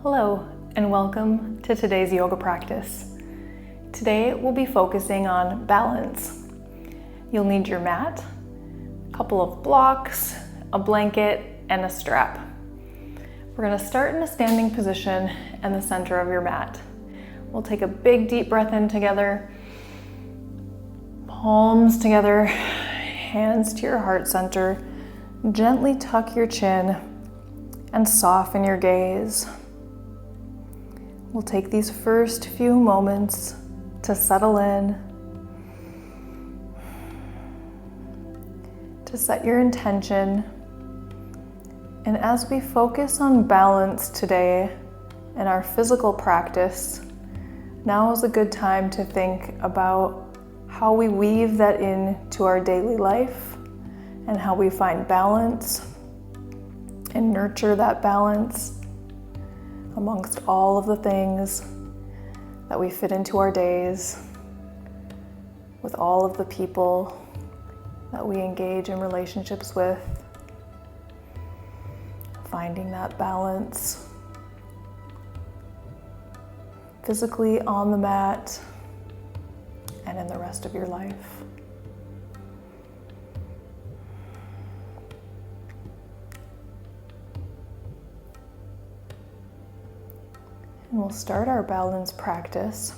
Hello, and welcome to today's yoga practice. Today we'll be focusing on balance. You'll need your mat, a couple of blocks, a blanket, and a strap. We're going to start in a standing position in the center of your mat. We'll take a big deep breath in together, palms together, hands to your heart center. Gently tuck your chin and soften your gaze. We'll take these first few moments to settle in, to set your intention. And as we focus on balance today in our physical practice, now is a good time to think about how we weave that into our daily life and how we find balance and nurture that balance amongst all of the things that we fit into our days, with all of the people that we engage in relationships with, finding that balance physically on the mat and in the rest of your life. And we'll start our balance practice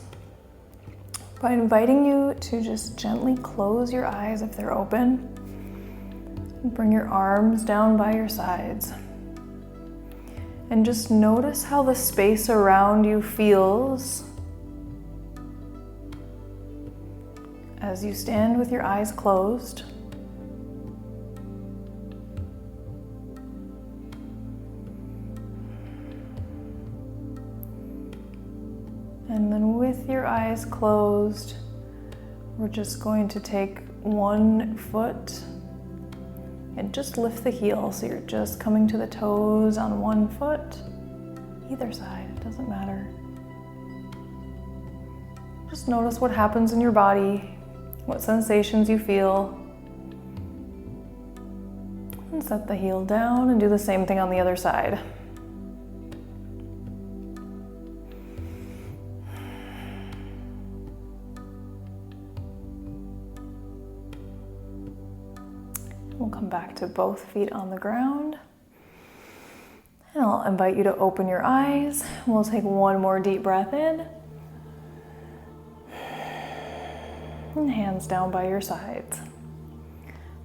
by inviting you to just gently close your eyes if they're open, and bring your arms down by your sides. And just notice how the space around you feels as you stand with your eyes closed. And then with your eyes closed, we're just going to take one foot and just lift the heel. So you're just coming to the toes on one foot, either side, it doesn't matter. Just notice what happens in your body, what sensations you feel. And set the heel down and do the same thing on the other side. We'll come back to both feet on the ground. And I'll invite you to open your eyes. We'll take one more deep breath in. And hands down by your sides.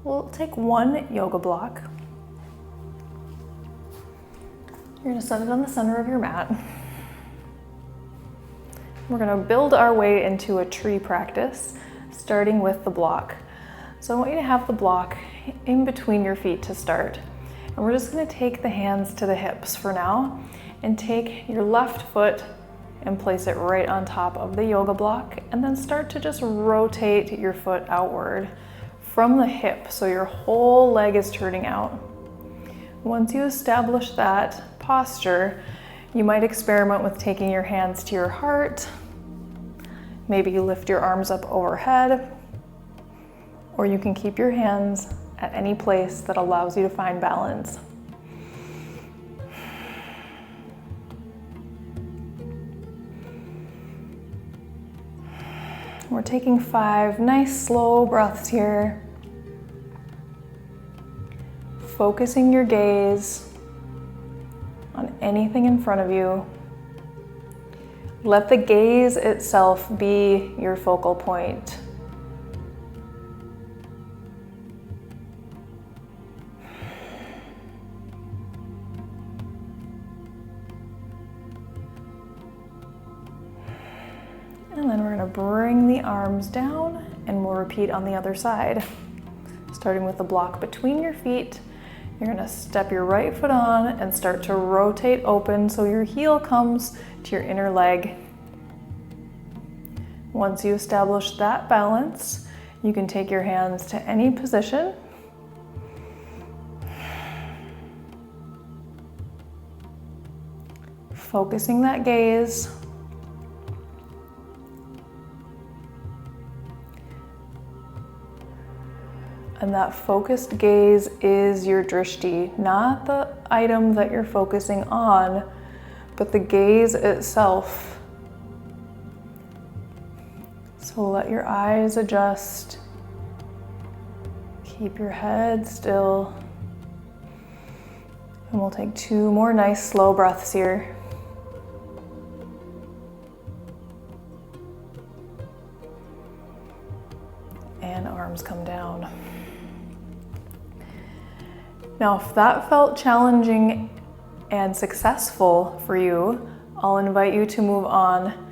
We'll take one yoga block. You're going to set it on the center of your mat. We're going to build our way into a tree practice, starting with the block. So I want you to have the block in between your feet to start. And we're just going to take the hands to the hips for now and take your left foot and place it right on top of the yoga block, and then start to just rotate your foot outward from the hip so your whole leg is turning out. Once you establish that posture, you might experiment with taking your hands to your heart. Maybe you lift your arms up overhead, or you can keep your hands at any place that allows you to find balance. We're taking 5 nice slow breaths here. Focusing your gaze on anything in front of you. Let the gaze itself be your focal point. And then we're going to bring the arms down, and we'll repeat on the other side. Starting with the block between your feet, you're going to step your right foot on and start to rotate open so your heel comes to your inner leg. Once you establish that balance, you can take your hands to any position. Focusing that gaze. And that focused gaze is your drishti, not the item that you're focusing on, but the gaze itself. So let your eyes adjust. Keep your head still. And we'll take 2 more nice slow breaths here. And arms come down. Now, if that felt challenging and successful for you, I'll invite you to move on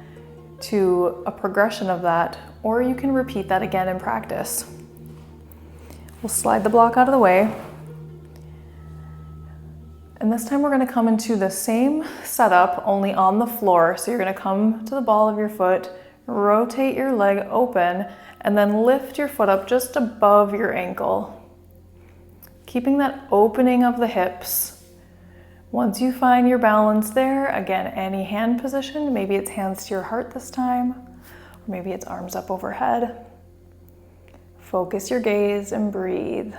to a progression of that, or you can repeat that again in practice. We'll slide the block out of the way. And this time we're going to come into the same setup, only on the floor. So you're going to come to the ball of your foot, rotate your leg open, and then lift your foot up just above your ankle. Keeping that opening of the hips. Once you find your balance there, again, any hand position, maybe it's hands to your heart this time, or maybe it's arms up overhead. Focus your gaze and breathe.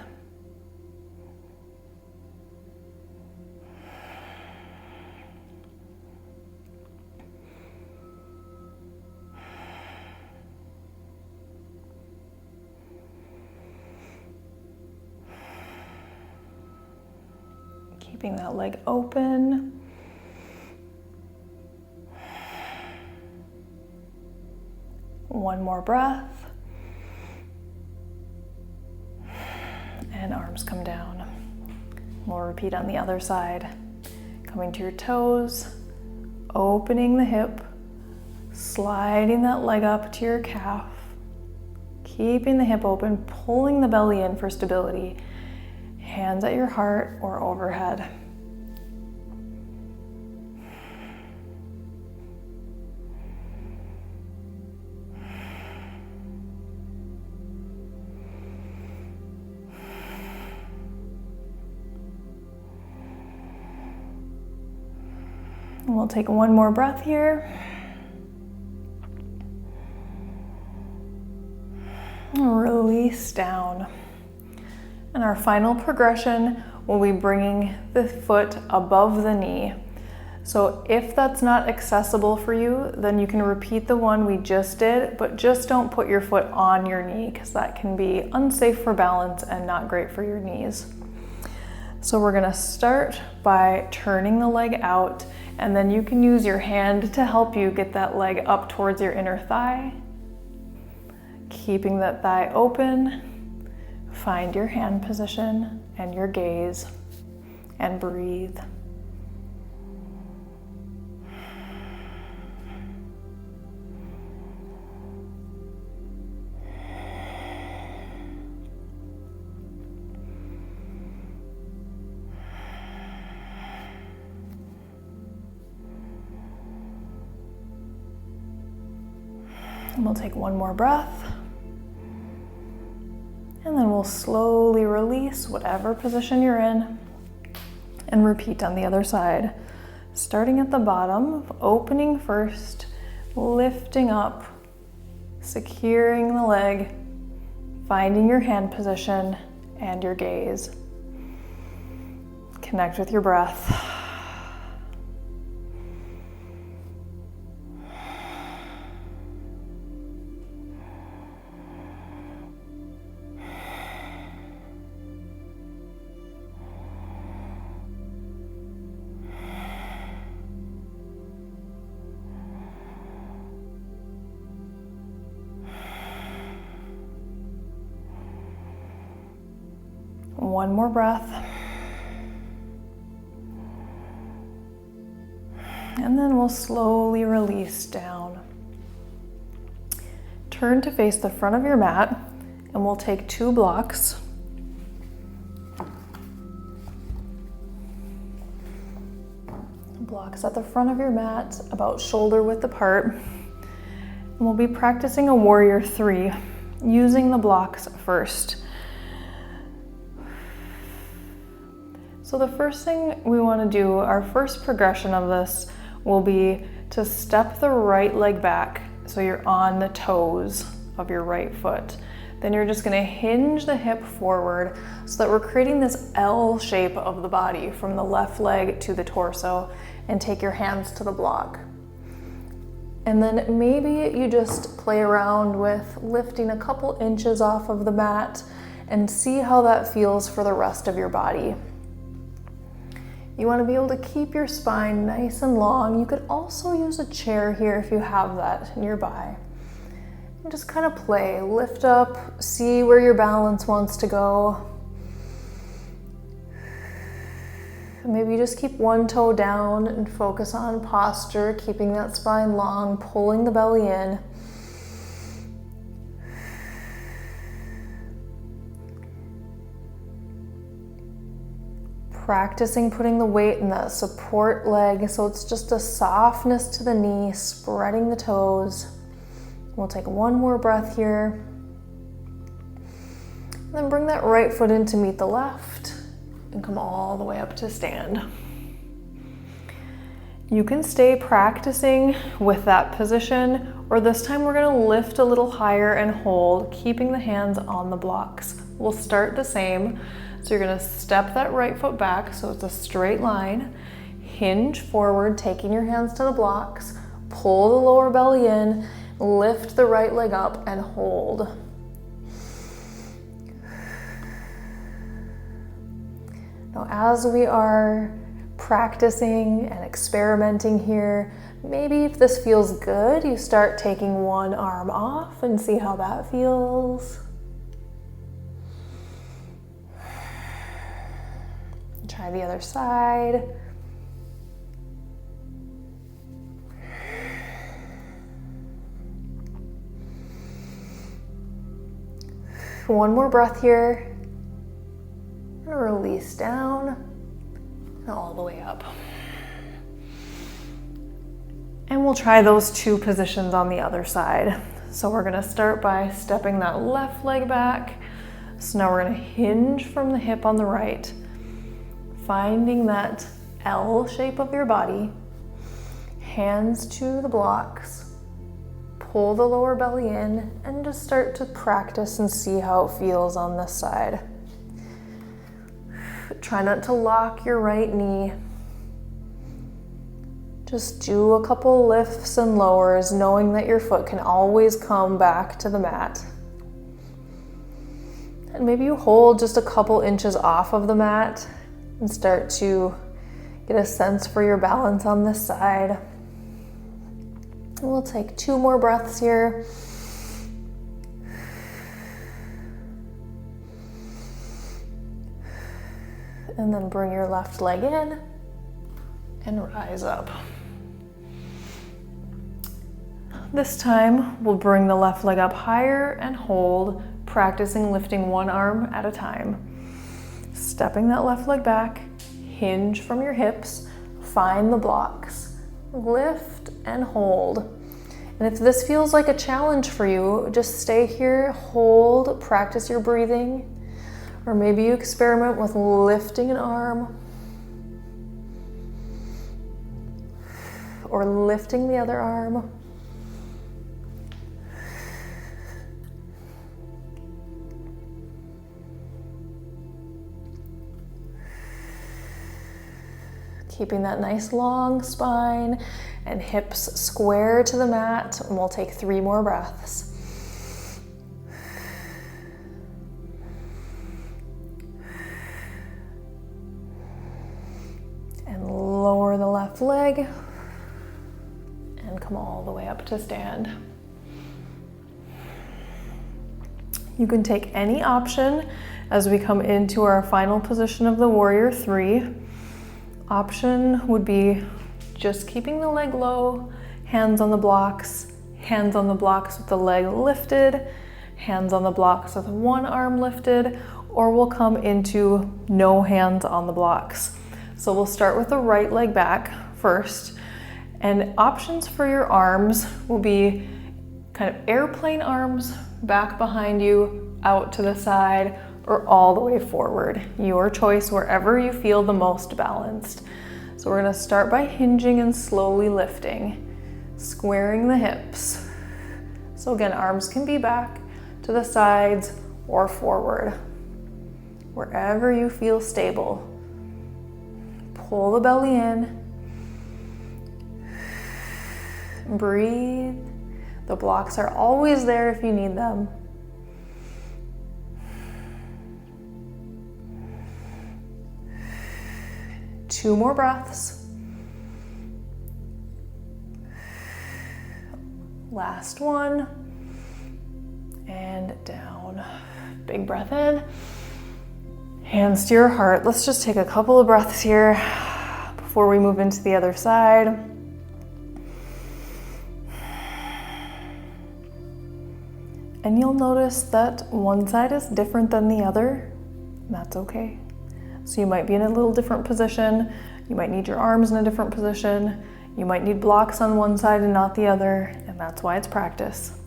Keeping that leg open. One more breath. And arms come down. We'll repeat on the other side. Coming to your toes, opening the hip, sliding that leg up to your calf, keeping the hip open, pulling the belly in for stability. Hands at your heart or overhead. And we'll take one more breath here. Release down. And our final progression will be bringing the foot above the knee. So if that's not accessible for you, then you can repeat the one we just did, but just don't put your foot on your knee because that can be unsafe for balance and not great for your knees. So we're gonna start by turning the leg out, and then you can use your hand to help you get that leg up towards your inner thigh. Keeping that thigh open. Find your hand position and your gaze and breathe. And we'll take one more breath. And then we'll slowly release whatever position you're in and repeat on the other side. Starting at the bottom, opening first, lifting up, securing the leg, finding your hand position and your gaze. Connect with your breath. One more breath. And then we'll slowly release down. Turn to face the front of your mat, and we'll take 2 blocks. Blocks at the front of your mat, about shoulder width apart. And we'll be practicing a warrior 3, using the blocks first. So the first thing we want to do, our first progression of this, will be to step the right leg back so you're on the toes of your right foot. Then you're just going to hinge the hip forward so that we're creating this L shape of the body from the left leg to the torso. and take your hands to the block. And then maybe you just play around with lifting a couple inches off of the mat and see how that feels for the rest of your body. You want to be able to keep your spine nice and long. You could also use a chair here if you have that nearby. And just kind of play, lift up, see where your balance wants to go. Maybe you just keep one toe down and focus on posture, keeping that spine long, pulling the belly in. Practicing putting the weight in that support leg so it's just a softness to the knee, spreading the toes. We'll take one more breath here. And then bring that right foot in to meet the left and come all the way up to stand. You can stay practicing with that position, or this time we're going to lift a little higher and hold, keeping the hands on the blocks. We'll start the same. So you're going to step that right foot back so it's a straight line, hinge forward, taking your hands to the blocks, pull the lower belly in, lift the right leg up and hold. Now, as we are practicing and experimenting here, maybe if this feels good, you start taking one arm off and see how that feels. Try the other side. One more breath here. And release down and all the way up. And we'll try those two positions on the other side. So we're gonna start by stepping that left leg back. So now we're gonna hinge from the hip on the right, finding that L shape of your body, hands to the blocks, pull the lower belly in, and just start to practice and see how it feels on this side. Try not to lock your right knee. Just do a couple lifts and lowers, knowing that your foot can always come back to the mat. And maybe you hold just a couple inches off of the mat and start to get a sense for your balance on this side. And we'll take two more breaths here. And then bring your left leg in and rise up. This time, we'll bring the left leg up higher and hold, practicing lifting one arm at a time. Stepping that left leg back, hinge from your hips, find the blocks, lift and hold. And if this feels like a challenge for you, just stay here, hold, practice your breathing. Or maybe you experiment with lifting an arm or lifting the other arm. Keeping that nice long spine and hips square to the mat, and we'll take 3 more breaths. And lower the left leg and come all the way up to stand. You can take any option as we come into our final position of the Warrior 3. Option would be just keeping the leg low, hands on the blocks with the leg lifted, hands on the blocks with one arm lifted, or we'll come into no hands on the blocks. So we'll start with the right leg back first, and options for your arms will be kind of airplane arms, back behind you, out to the side, or all the way forward. Your choice, wherever you feel the most balanced. So we're gonna start by hinging and slowly lifting, squaring the hips. So again, arms can be back to the sides or forward, wherever you feel stable. Pull the belly in breathe. The blocks are always there if you need them. Two more breaths. Last one. And down. Big breath in. Hands to your heart. Let's just take a couple of breaths here before we move into the other side. And you'll notice that one side is different than the other. That's okay. So you might be in a little different position. You might need your arms in a different position. You might need blocks on one side and not the other, and that's why it's practice.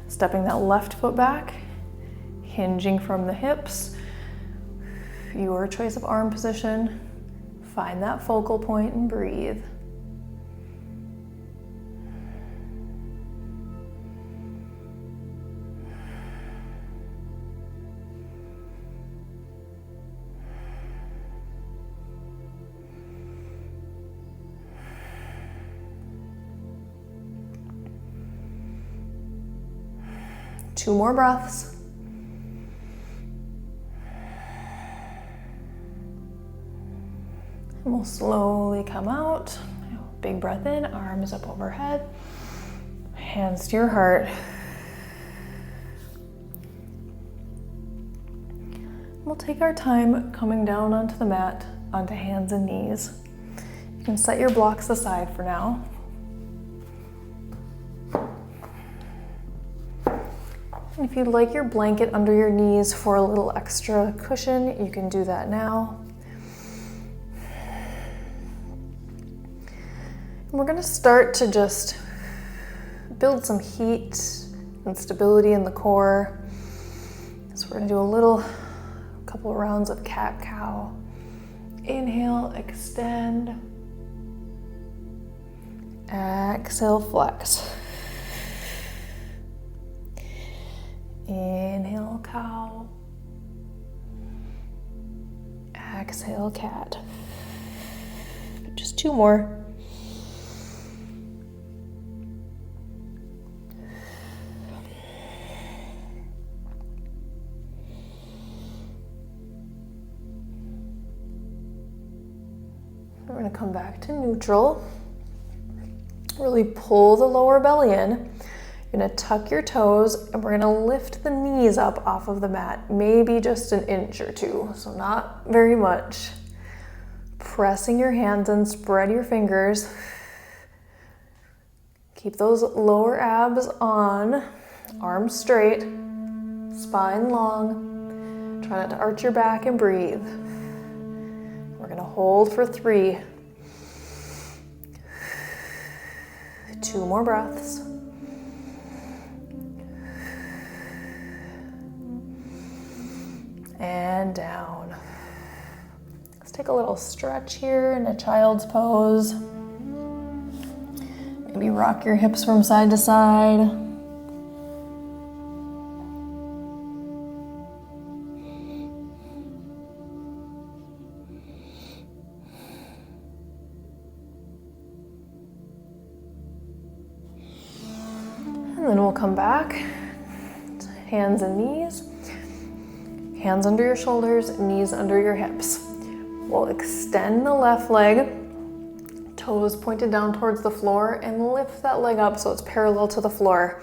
Stepping that left foot back, hinging from the hips, your choice of arm position. Find that focal point and breathe. Two more breaths. And we'll slowly come out. Big breath in, arms up overhead. Hands to your heart. We'll take our time coming down onto the mat, onto hands and knees. You can set your blocks aside for now. And if you'd like your blanket under your knees for a little extra cushion, you can do that now. And we're going to start to just build some heat and stability in the core. So we're going to do a couple of rounds of cat-cow. Inhale, extend. Exhale, flex. Inhale, cow. Exhale, cat. Just two more. We're going to come back to neutral. Really pull the lower belly in. You're going to tuck your toes, and we're going to lift the knees up off of the mat, maybe just an inch or two, so not very much. Pressing your hands in, spread your fingers. Keep those lower abs on, arms straight, spine long. Try not to arch your back and breathe. We're going to hold for 3. 2 more breaths. And down. Let's take a little stretch here in a child's pose. Maybe rock your hips from side to side. And then we'll come back, hands and knees. Hands under your shoulders, knees under your hips. We'll extend the left leg, toes pointed down towards the floor, and lift that leg up so it's parallel to the floor.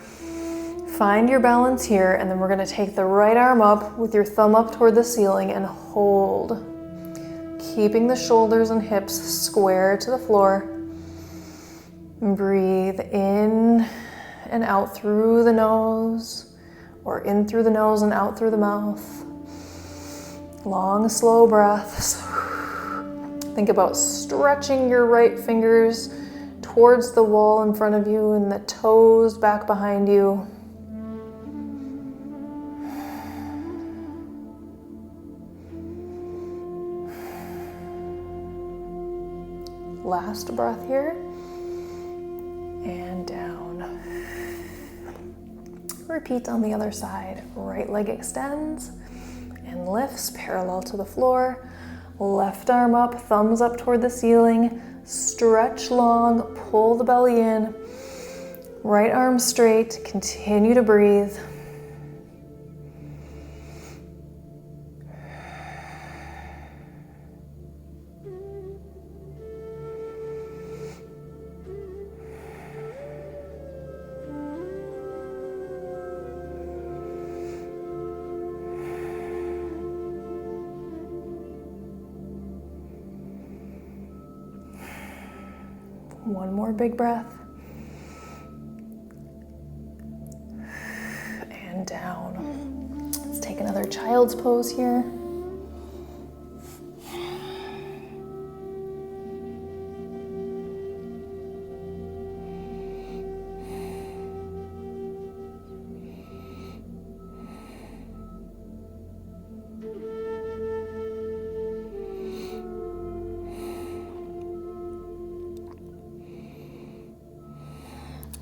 Find your balance here, and then we're gonna take the right arm up with your thumb up toward the ceiling and hold. Keeping the shoulders and hips square to the floor. Breathe in and out through the nose, or in through the nose and out through the mouth. Long, slow breaths. Think about stretching your right fingers towards the wall in front of you and the toes back behind you. Last breath here. And down. Repeat on the other side. Right leg extends and lifts parallel to the floor. Left arm up, thumbs up toward the ceiling. Stretch long, pull the belly in. Right arm straight, continue to breathe. One more big breath. And down. Let's take another child's pose here.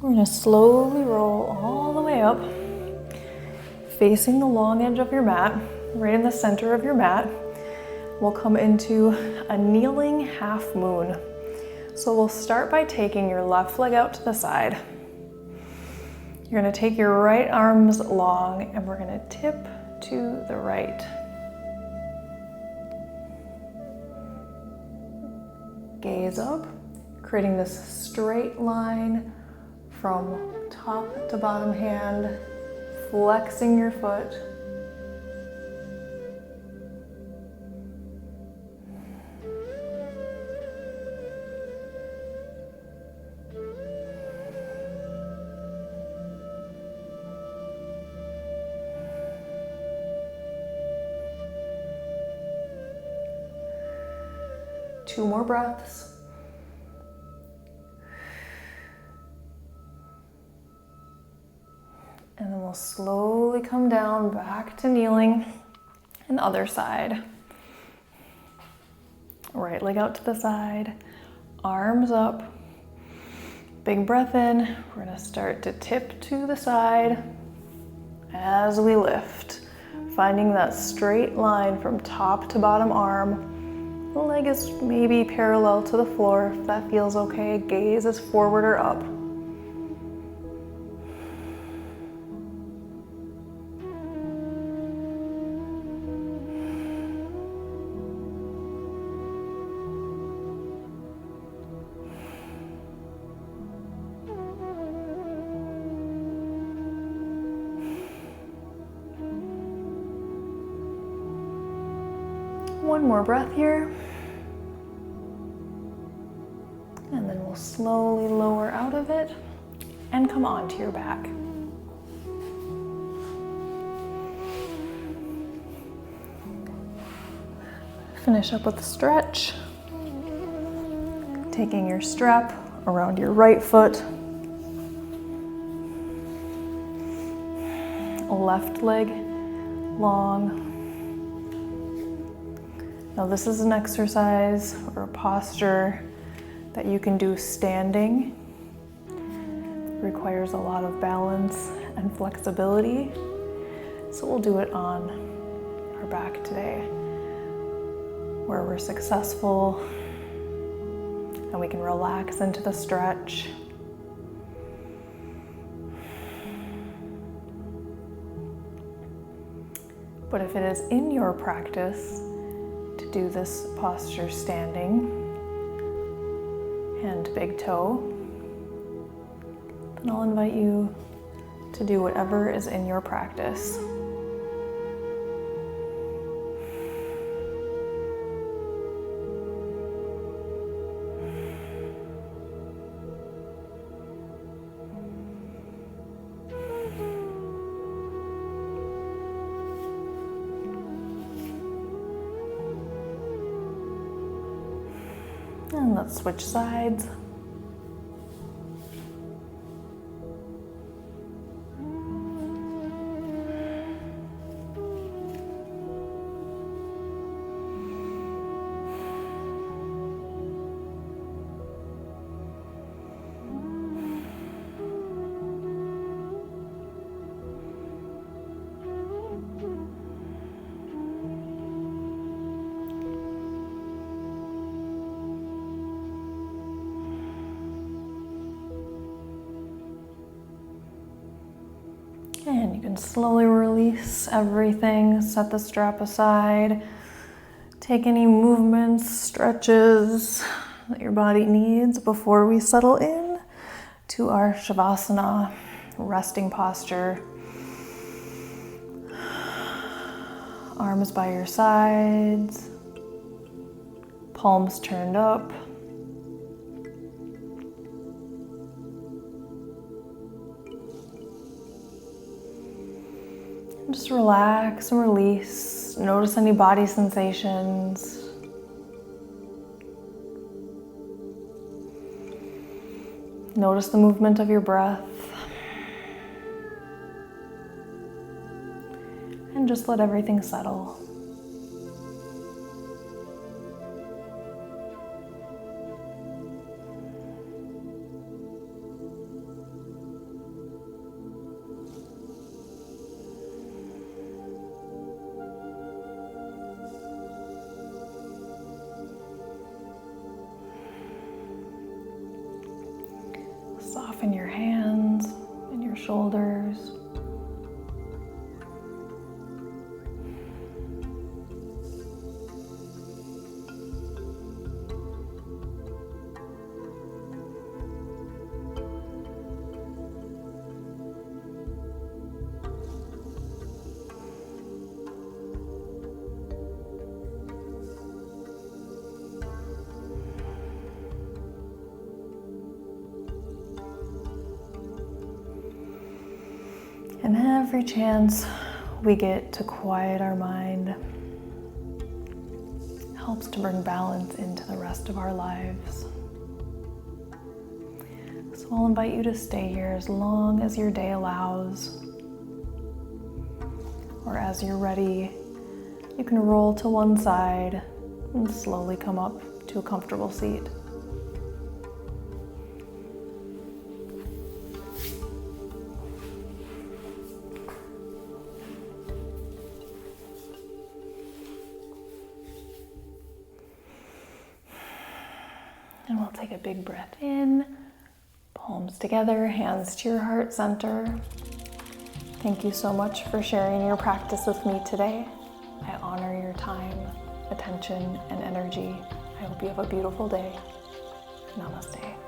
We're going to slowly roll all the way up, facing the long edge of your mat, right in the center of your mat. We'll come into a kneeling half moon. So we'll start by taking your left leg out to the side. You're going to take your right arms long and we're going to tip to the right. Gaze up, creating this straight line from top to bottom hand, flexing your foot. Two more breaths. And then we'll slowly come down back to kneeling and other side. Right leg out to the side, arms up. Big breath in. We're gonna start to tip to the side as we lift, finding that straight line from top to bottom arm. The leg is maybe parallel to the floor. If that feels okay, gaze is forward or up. One more breath here. And then we'll slowly lower out of it and come onto your back. Finish up with a stretch. Taking your strap around your right foot. Left leg long. Now this is an exercise or a posture that you can do standing. It requires a lot of balance and flexibility. So we'll do it on our back today, where we're successful and we can relax into the stretch. But if it is in your practice to do this posture standing, hand big toe, then I'll invite you to do whatever is in your practice. And let's switch sides. And you can slowly release everything, set the strap aside, take any movements, stretches that your body needs before we settle in to our Shavasana resting posture. Arms by your sides, palms turned up. Just relax and release. Notice any body sensations. Notice the movement of your breath. And just let everything settle. Soften your hands and your shoulders. And every chance we get to quiet our mind helps to bring balance into the rest of our lives. So I'll invite you to stay here as long as your day allows. Or as you're ready, you can roll to one side and slowly come up to a comfortable seat. And we'll take a big breath in, palms together, hands to your heart center. Thank you so much for sharing your practice with me today. I honor your time, attention, and energy. I hope you have a beautiful day. Namaste.